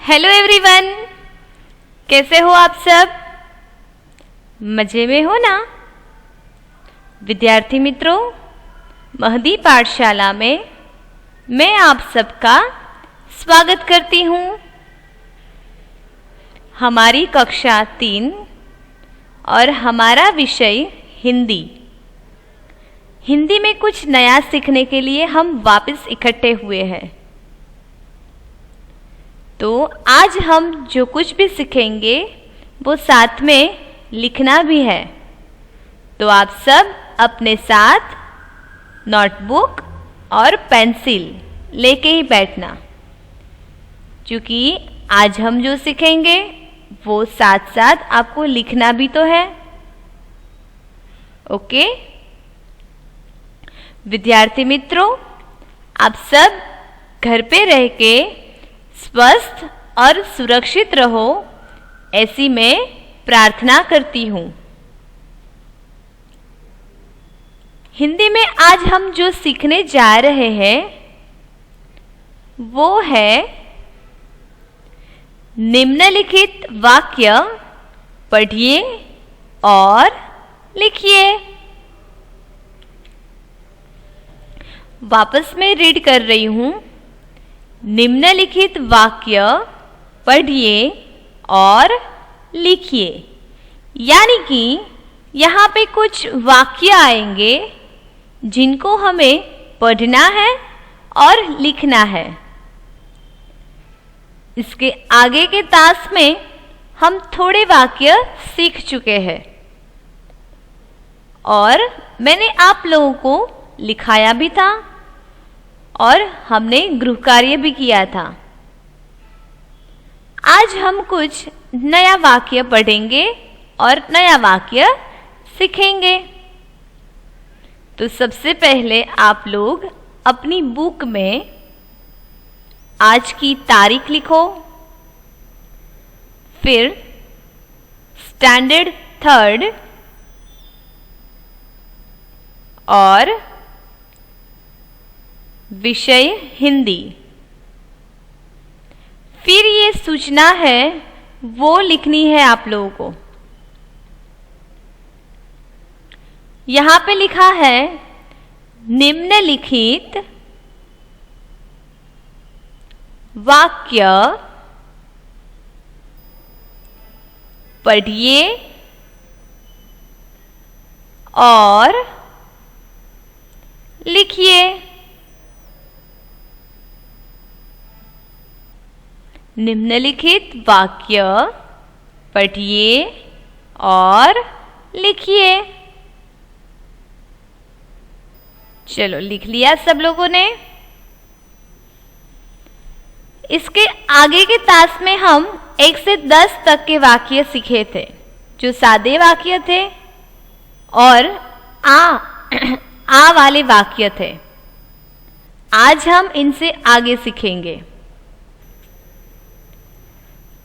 Hello everyone, कैसे हो आप सब? मज़े में हो ना? विद्यार्थी मित्रों, महदी पाठशाला में मैं आप सबका स्वागत करती हूँ। हमारी कक्षा 3 और हमारा विषय हिंदी। हिंदी में कुछ नया सीखने के लिए हम वापस इकट्ठे हुए हैं। तो आज हम जो कुछ भी सीखेंगे वो साथ में लिखना भी है। तो आप सब अपने साथ नोटबुक और पेंसिल लेके ही बैठना, क्योंकि आज हम जो सीखेंगे वो साथ साथ आपको लिखना भी तो है। ओके विद्यार्थी मित्रों, आप सब घर पे रह के स्वस्थ और सुरक्षित रहो, ऐसी मैं प्रार्थना करती हूँ। हिंदी में आज हम जो सीखने जा रहे हैं वो है निम्नलिखित वाक्य पढ़िए और लिखिए। वापस मैं रीड कर रही हूँ। निम्नलिखित वाक्य पढ़िए और लिखिए। यानी कि यहाँ पे कुछ वाक्य आएंगे जिनको हमें पढ़ना है और लिखना है। इसके आगे के टास्क में हम थोड़े वाक्य सीख चुके हैं और मैंने आप लोगों को लिखाया भी था और हमने गृह कार्य भी किया था। आज हम कुछ नया वाक्य पढ़ेंगे और नया वाक्य सीखेंगे। तो सबसे पहले आप लोग अपनी बुक में आज की तारीख लिखो, फिर स्टैंडर्ड 3 और विषय हिंदी। फिर ये सूचना है वो लिखनी है आप लोगों को। यहाँ पे लिखा है निम्नलिखित वाक्य पढ़िए और लिखिए। निम्नलिखित वाक्य पढ़िए और लिखिए। चलो, लिख लिया सब लोगों ने। इसके आगे के टास्क में हम 1 से 10 तक के वाक्य सीखे थे, जो सादे वाक्य थे और आ वाले वाक्य थे। आज हम इनसे आगे सीखेंगे।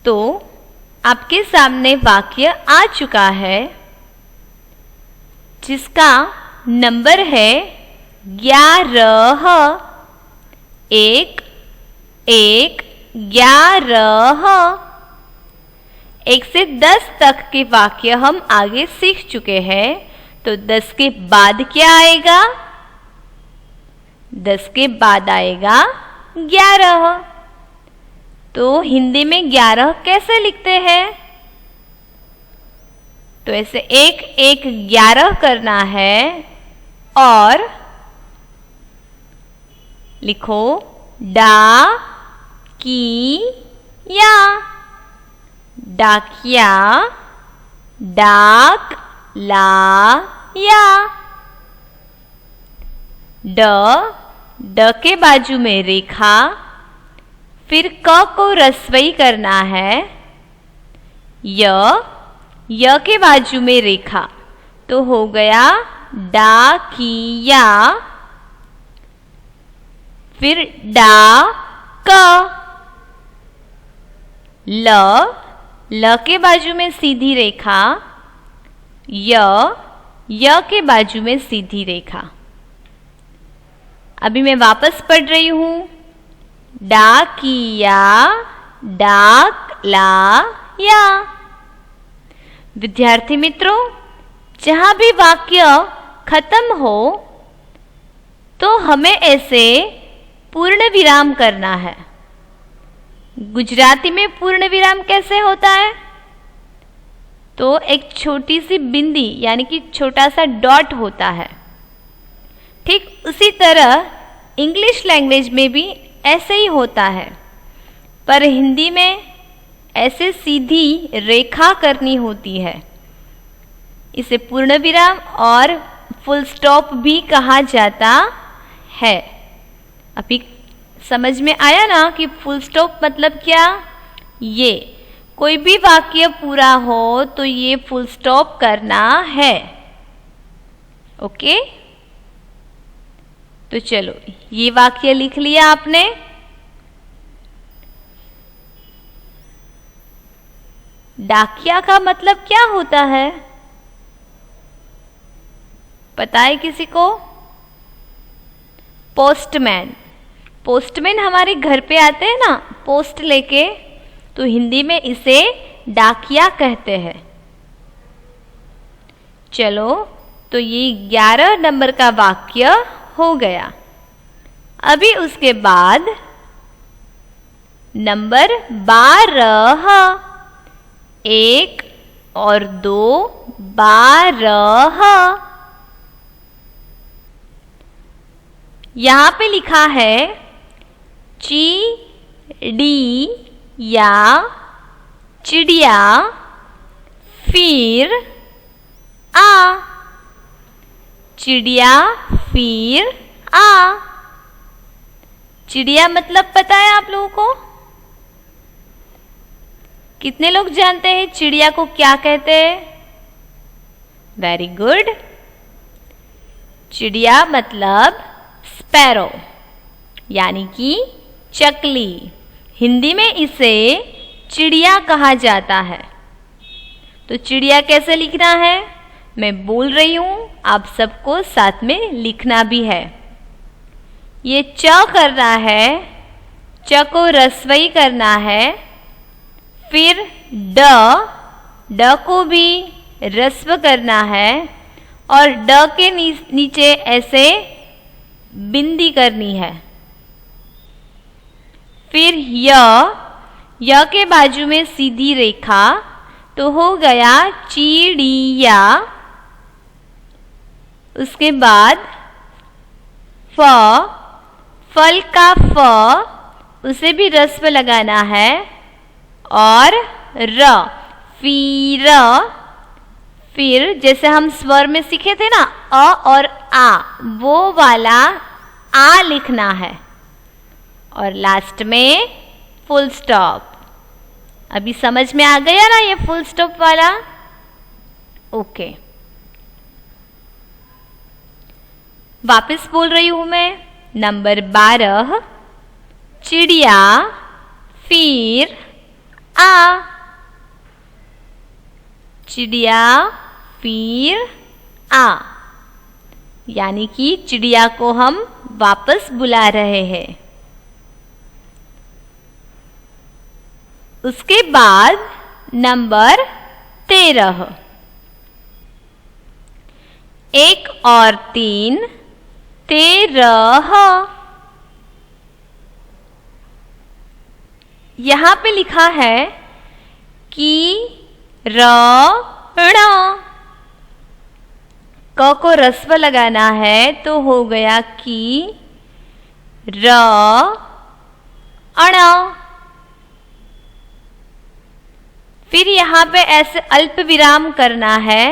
तो आपके सामने वाक्य आ चुका है जिसका नंबर है 11। 1 1 11। 1 से 10 तक के वाक्य हम आगे सीख चुके हैं। तो 10 के बाद क्या आएगा? 10 के बाद आएगा 11। तो हिंदी में 11 कैसे लिखते हैं? तो ऐसे 1 1 11 करना है और लिखो डा की या। डाकिया, डाक ला या। ड के बाजू में रेखा, फिर क को रस्वई करना है। य के बाजू में रेखा, तो हो गया डाकिया। फिर डा क। ल के बाजू में सीधी रेखा। य के बाजू में सीधी रेखा। अभी मैं वापस पढ़ रही हूँ। डाकिया डाक, ला, या। विद्यार्थी मित्रों, जहां भी वाक्य खत्म हो तो हमें ऐसे पूर्ण विराम करना है। गुजराती में पूर्ण विराम कैसे होता है? तो एक छोटी सी बिंदी यानी कि छोटा सा डॉट होता है। ठीक उसी तरह इंग्लिश लैंग्वेज में भी ऐसे ही होता है, पर हिंदी में ऐसे सीधी रेखा करनी होती है। इसे पूर्ण विराम और फुल स्टॉप भी कहा जाता है। अभी समझ में आया ना कि फुल स्टॉप मतलब क्या? ये कोई भी वाक्य पूरा हो तो ये फुल स्टॉप करना है। ओके, तो चलो ये वाक्य लिख लिया आपने। डाकिया का मतलब क्या होता है? पता है किसी को? पोस्टमैन। पोस्टमैन हमारे घर पे आते हैं ना पोस्ट लेके, तो हिंदी में इसे डाकिया कहते हैं। चलो, तो ये 11 नंबर का वाक्य हो गया। अभी उसके बाद नंबर 12, 1 और 2, 12। यहां पे लिखा है चिड़िया, चिड़िया, फिर आ। चिड़िया फिर आ। चिड़िया मतलब पता है आप लोगों को? कितने लोग जानते हैं चिड़िया को क्या कहते हैं? Very good. चिड़िया मतलब स्पैरो यानी कि चकली। हिंदी में इसे चिड़िया कहा जाता है। तो चिड़िया कैसे लिखना है मैं बोल रही हूं, आप सबको साथ में लिखना भी है। ये च करना है, च को रस्वई करना है, फिर ड को भी रस्व करना है और ड के नीचे ऐसे बिंदी करनी है। फिर य के बाजू में सीधी रेखा, तो हो गया चिड़िया। उसके बाद फल का फ, उसे भी रस्व लगाना है और फिर जैसे हम स्वर में सीखे थे ना अ और आ, वो वाला आ लिखना है और लास्ट में फुल स्टॉप। अभी समझ में आ गया ना ये फुल स्टॉप वाला? ओके, वापस बोल रही हूं मैं। नंबर 12, चिड़िया फिर आ। चिड़िया फिर आ, यानी कि चिड़िया को हम वापस बुला रहे हैं। उसके बाद नंबर 13, 1 और 3, 13। यहां पे लिखा है कि रण, क को रस्व लगाना है तो हो गया कि र अण। फिर यहां पे ऐसे अल्प विराम करना है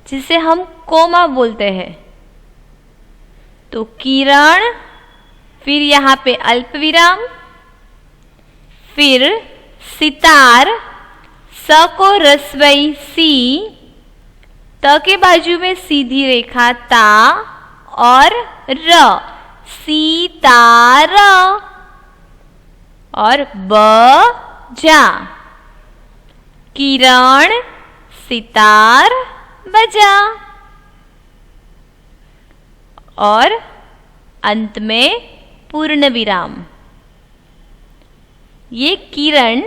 जिसे हम कोमा बोलते हैं। तो किरण, फिर यहां पे अल्प विराम, फिर सितार, स को रस्वई सी, त के बाजू में सीधी रेखा ता और र, सीतार और ब जा, किरण सितार बजा। और अंत में पूर्ण विराम। ये किरण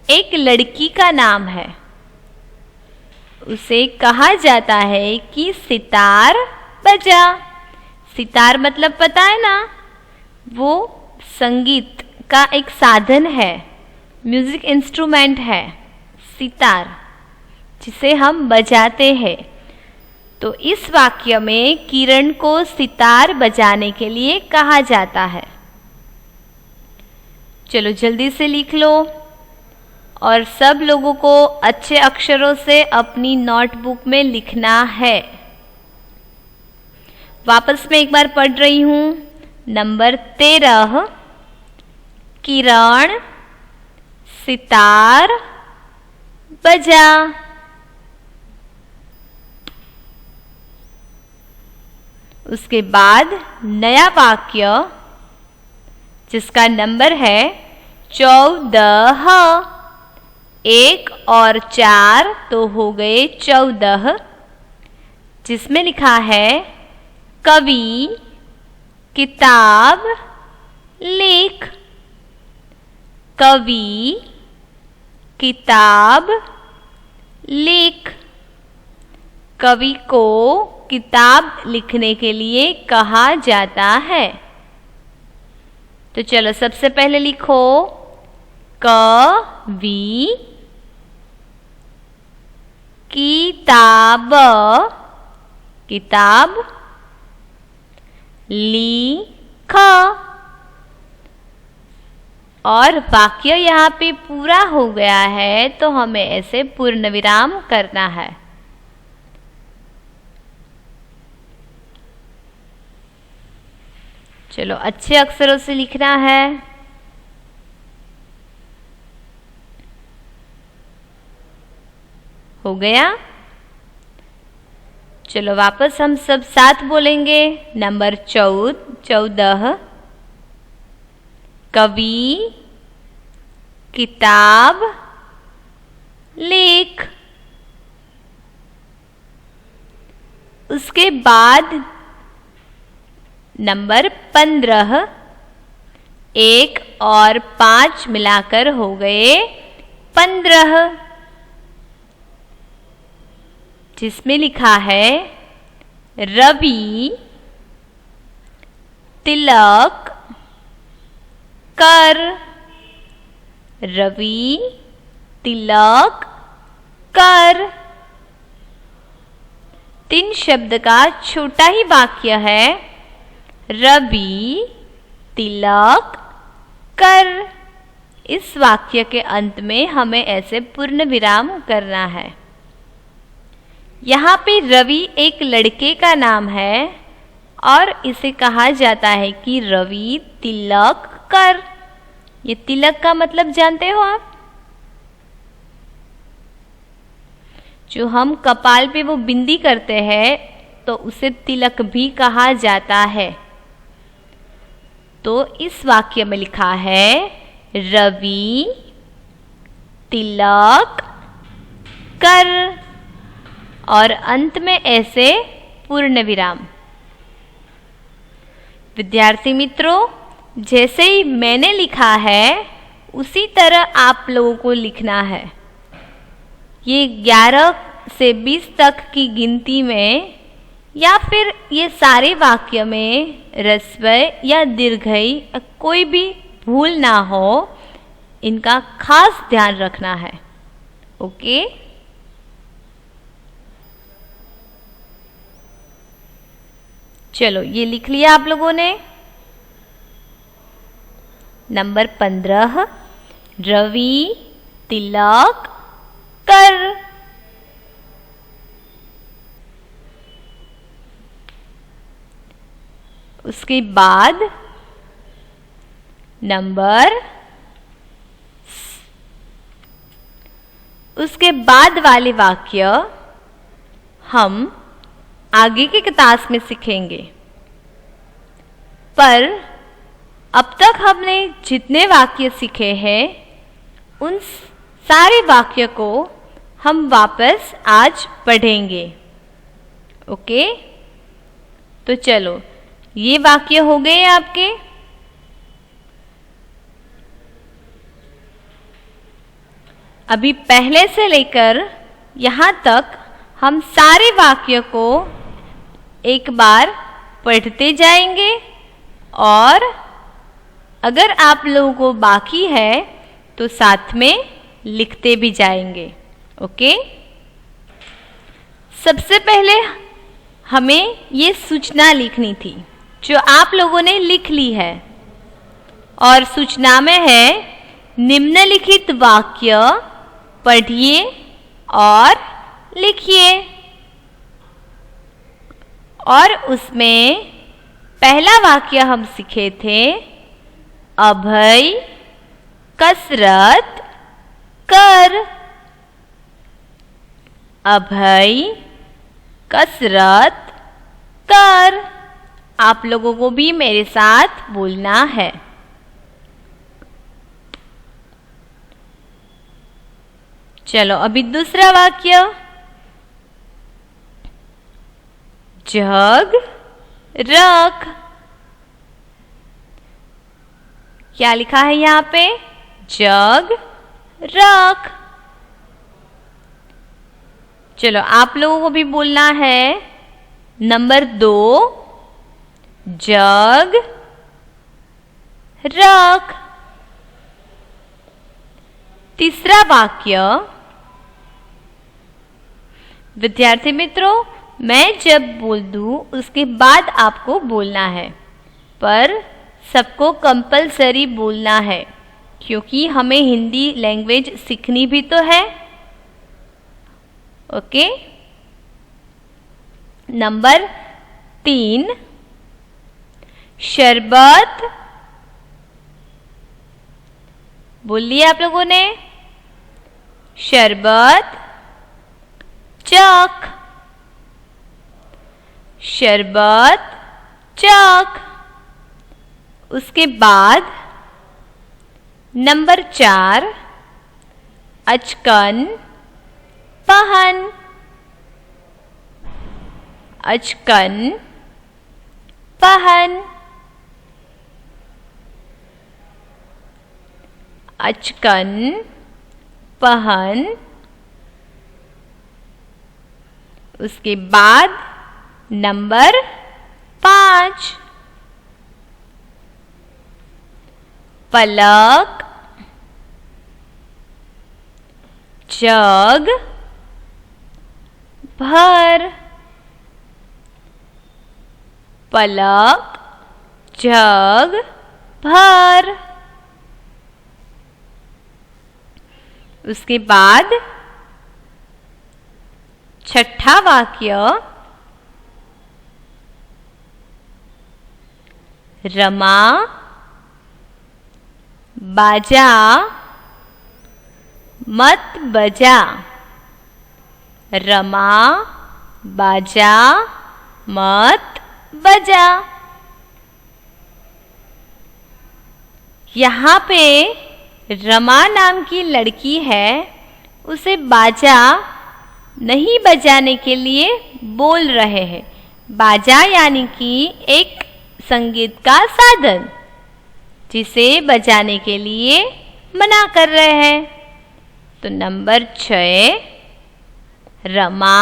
एक लड़की का नाम है। उसे कहा जाता है कि सितार बजा। सितार मतलब पता है ना, वो संगीत का एक साधन है, म्यूजिक इंस्ट्रूमेंट है सितार, जिसे हम बजाते हैं। तो इस वाक्य में किरण को सितार बजाने के लिए कहा जाता है। चलो जल्दी से लिख लो और सब लोगों को अच्छे अक्षरों से अपनी नोटबुक में लिखना है। वापस मैं एक बार पढ़ रही हूँ। नंबर 13, किरण सितार बजा। उसके बाद नया वाक्य जिसका नंबर है 14। 1 और 4 तो हो गए 14, जिसमें लिखा है कवि किताब लिख। कवि किताब लिख। कवि को किताब लिखने के लिए कहा जाता है। तो चलो सबसे पहले लिखो कवि किताब। किताब लिख। और वाक्य यहाँ पे पूरा हो गया है तो हमें ऐसे पूर्ण विराम करना है। चलो अच्छे अक्षरों से लिखना है। हो गया। चलो वापस हम सब साथ बोलेंगे। नंबर 14। कवि किताब लिख। उसके बाद नंबर 15। 1 और 5 मिलाकर हो गए 15, जिसमें लिखा है रवि तिलक कर। रवि तिलक कर 3 शब्द का छोटा ही वाक्य है, रवि तिलक कर। इस वाक्य के अंत में हमें ऐसे पूर्ण विराम करना है। यहाँ पे रवि एक लड़के का नाम है और इसे कहा जाता है कि रवि तिलक कर। ये तिलक का मतलब जानते हो आप? जो हम कपाल पे वो बिंदी करते हैं तो उसे तिलक भी कहा जाता है। तो इस वाक्य में लिखा है रवि तिलक कर और अंत में ऐसे पूर्ण विराम। विद्यार्थी मित्रों, जैसे ही मैंने लिखा है उसी तरह आप लोगों को लिखना है। ये 11 से 20 तक की गिनती में या फिर ये सारे वाक्य में ह्रस्वय या दीर्घई कोई भी भूल ना हो, इनका खास ध्यान रखना है। ओके? चलो ये लिख लिया आप लोगों ने। नंबर 15, रवि तिलक कर। उसके बाद उसके बाद वाले वाक्य हम आगे की क्लास में सीखेंगे। पर अब तक हमने जितने वाक्य सीखे हैं उन सारे वाक्य को हम वापस आज पढ़ेंगे। ओके? तो चलो ये वाक्य हो गए आपके। अभी पहले से लेकर यहाँ तक हम सारे वाक्य को एक बार पढ़ते जाएंगे और अगर आप लोगों को बाकी है तो साथ में लिखते भी जाएंगे। ओके, सबसे पहले हमें ये सूचना लिखनी थी जो आप लोगों ने लिख ली है और सूचना में है निम्नलिखित वाक्य पढ़िए और लिखिए। और उसमें पहला वाक्य हम सीखे थे, अभय कसरत कर। अभय कसरत कर। आप लोगों को भी मेरे साथ बोलना है। चलो अभी दूसरा वाक्य, जग रख। क्या लिखा है यहाँ पे? जग रख। चलो आप लोगों को भी बोलना है। नंबर 2, जग रख। तीसरा वाक्य, विद्यार्थी मित्रों मैं जब बोल दूं उसके बाद आपको बोलना है, पर सबको कंपलसरी बोलना है क्योंकि हमें हिंदी लैंग्वेज सीखनी भी तो है। ओके, नंबर 3, शरबत। बोल लिया आप लोगों ने? शरबत चक। शरबत चक। उसके बाद नंबर 4, अचकन पहन। अचकन पहन। अचकन पहन। उसके बाद नंबर 5, पलक जग भर। पलक जग भर। उसके बाद छठा वाक्य, रमा बाजा मत बजा। रमा बाजा मत बजा। यहाँ पे रमा नाम की लड़की है, उसे बाजा नहीं बजाने के लिए बोल रहे हैं। बाजा यानी कि एक संगीत का साधन जिसे बजाने के लिए मना कर रहे हैं। तो नंबर 6, रमा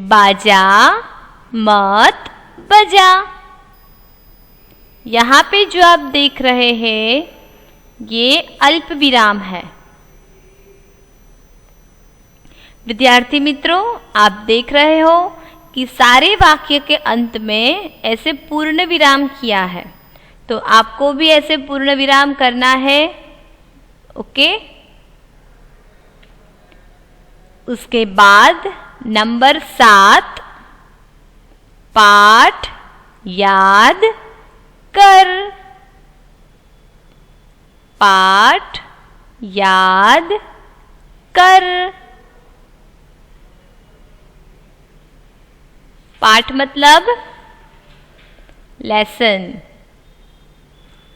बाजा मत बजा। यहाँ पे जो आप देख रहे हैं ये अल्प विराम है। विद्यार्थी मित्रों आप देख रहे हो कि सारे वाक्य के अंत में ऐसे पूर्ण विराम किया है, तो आपको भी ऐसे पूर्ण विराम करना है। ओके, उसके बाद नंबर 7, पाठ याद कर। पाठ याद कर। पाठ मतलब लेसन।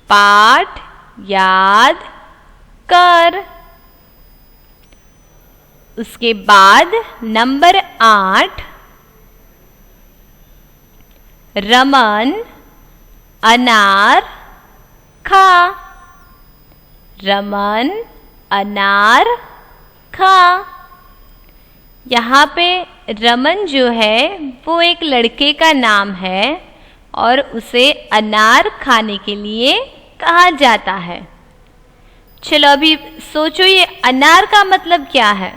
पाठ याद कर। उसके बाद नंबर 8, रमन अनार खा। रमन अनार खा। यहाँ पे रमन जो है वो एक लड़के का नाम है और उसे अनार खाने के लिए कहा जाता है। चलो अभी सोचो ये अनार का मतलब क्या है।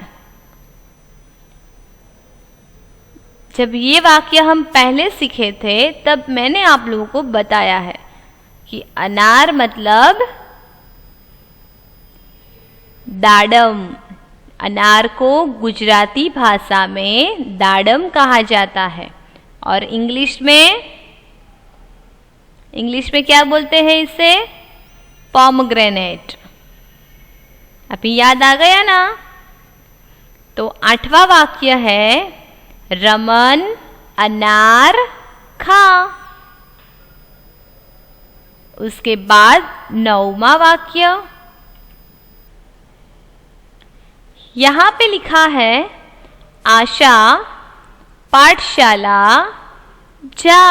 जब ये वाक्य हम पहले सीखे थे तब मैंने आप लोगों को बताया है कि अनार मतलब दाडम। अनार को गुजराती भाषा में दाडम कहा जाता है और इंग्लिश में क्या बोलते हैं इसे? पोमग्रेनेट। अभी याद आ गया ना? तो 8वां वाक्य है रमन अनार खा। उसके बाद 9वां वाक्य यहाँ पे लिखा है आशा पाठशाला जा।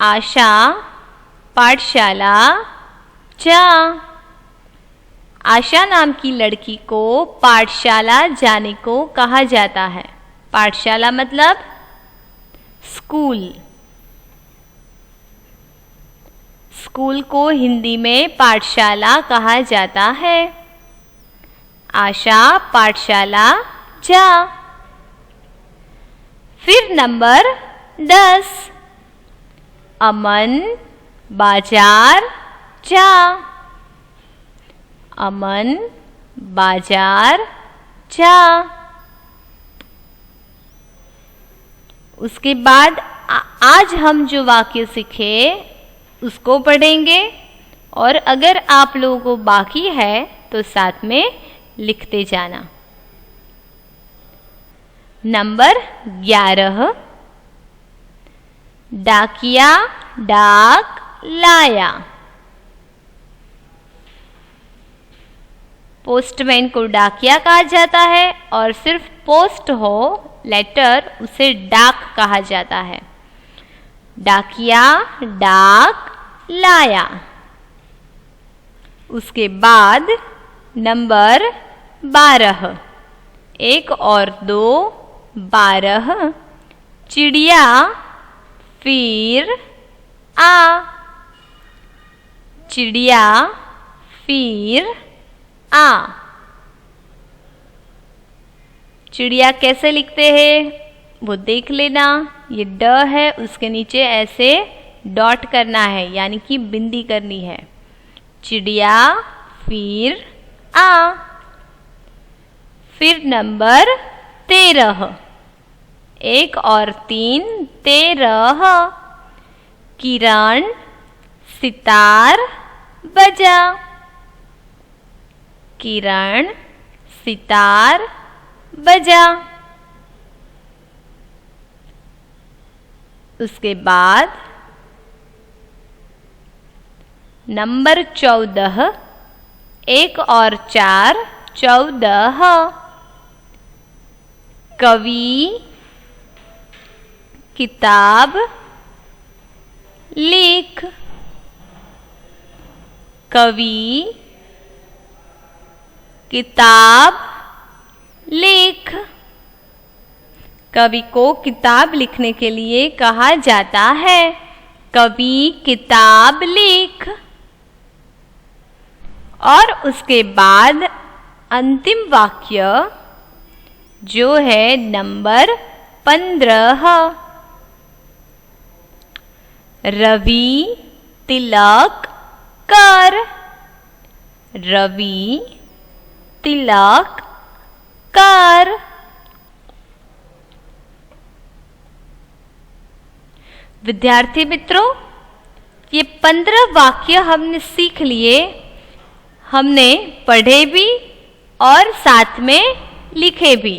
आशा पाठशाला जा। आशा नाम की लड़की को पाठशाला जाने को कहा जाता है। पाठशाला मतलब स्कूल। स्कूल को हिंदी में पाठशाला कहा जाता है। आशा पाठशाला जा। फिर नंबर 10 अमन बाजार जा। अमन बाजार जा। उसके बाद आज हम जो वाक्य सीखे उसको पढ़ेंगे और अगर आप लोगों को बाकी है तो साथ में लिखते जाना। नंबर 11 डाकिया डाक लाया। पोस्टमैन को डाकिया कहा जाता है और सिर्फ पोस्ट हो लेटर उसे डाक कहा जाता है। डाकिया डाक लाया। उसके बाद नंबर 12 1 और 2 12 चिड़िया फिर आ। चिड़िया फिर आ। चिड़िया कैसे लिखते हैं वो देख लेना। ये ड है उसके नीचे ऐसे डॉट करना है यानी कि बिंदी करनी है। चिड़िया फिर आ। फिर नंबर 13 1 और 3 13 किरण सितार बजा। किरण सितार बजा। उसके बाद नंबर 14 1 और 4 14 कवि किताब लिख। कवि किताब लिख। कवि को किताब लिखने के लिए कहा जाता है कवि किताब लिख। और उसके बाद अंतिम वाक्य जो है नंबर 15 रवि तिलक कर। रवि तिलक कर। विद्यार्थी मित्रों ये 15 वाक्य हमने सीख लिए। हमने पढ़े भी और साथ में लिखे भी।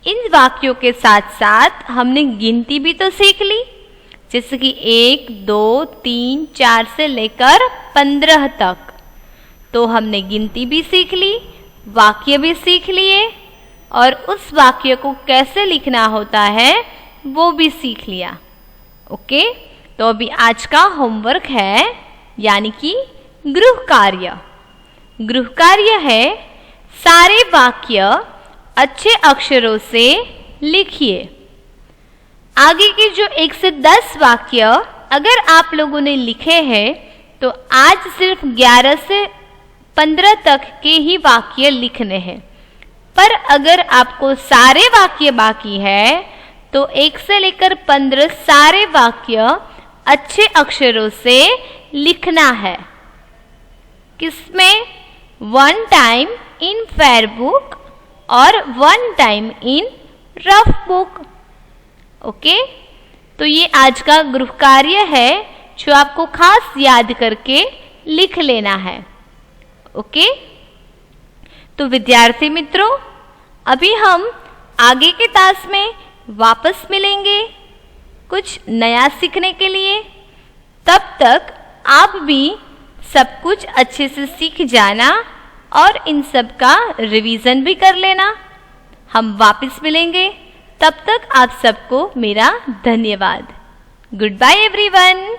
इन वाक्यों के साथ साथ हमने गिनती भी तो सीख ली जैसे कि 1 2 3 4 से लेकर 15 तक। तो हमने गिनती भी सीख ली, वाक्य भी सीख लिए और उस वाक्य को कैसे लिखना होता है वो भी सीख लिया। ओके, तो अभी आज का होमवर्क है यानी कि गृह कार्य। गृह कार्य है, सारे वाक्य अच्छे अक्षरों से लिखिए। आगे के जो 1 से 10 वाक्य अगर आप लोगों ने लिखे हैं तो आज सिर्फ 11 से 15 तक के ही वाक्य लिखने हैं। पर अगर आपको सारे वाक्य बाकी है तो 1 से लेकर 15 सारे वाक्य अच्छे अक्षरों से लिखना है। किसमें? 1 टाइम इन फेयर बुक और 1 time in rough book. Okay, तो ये आज का गृह कार्य है जो आपको खास याद करके लिख लेना है। ओके, तो विद्यार्थी मित्रों, अभी हम आगे के टास्क में वापस मिलेंगे कुछ नया सीखने के लिए। तब तक आप भी सब कुछ अच्छे से सीख जाना और इन सब का रिवीजन भी कर लेना। हम वापस मिलेंगे, तब तक आप सबको मेरा धन्यवाद। Good bye everyone.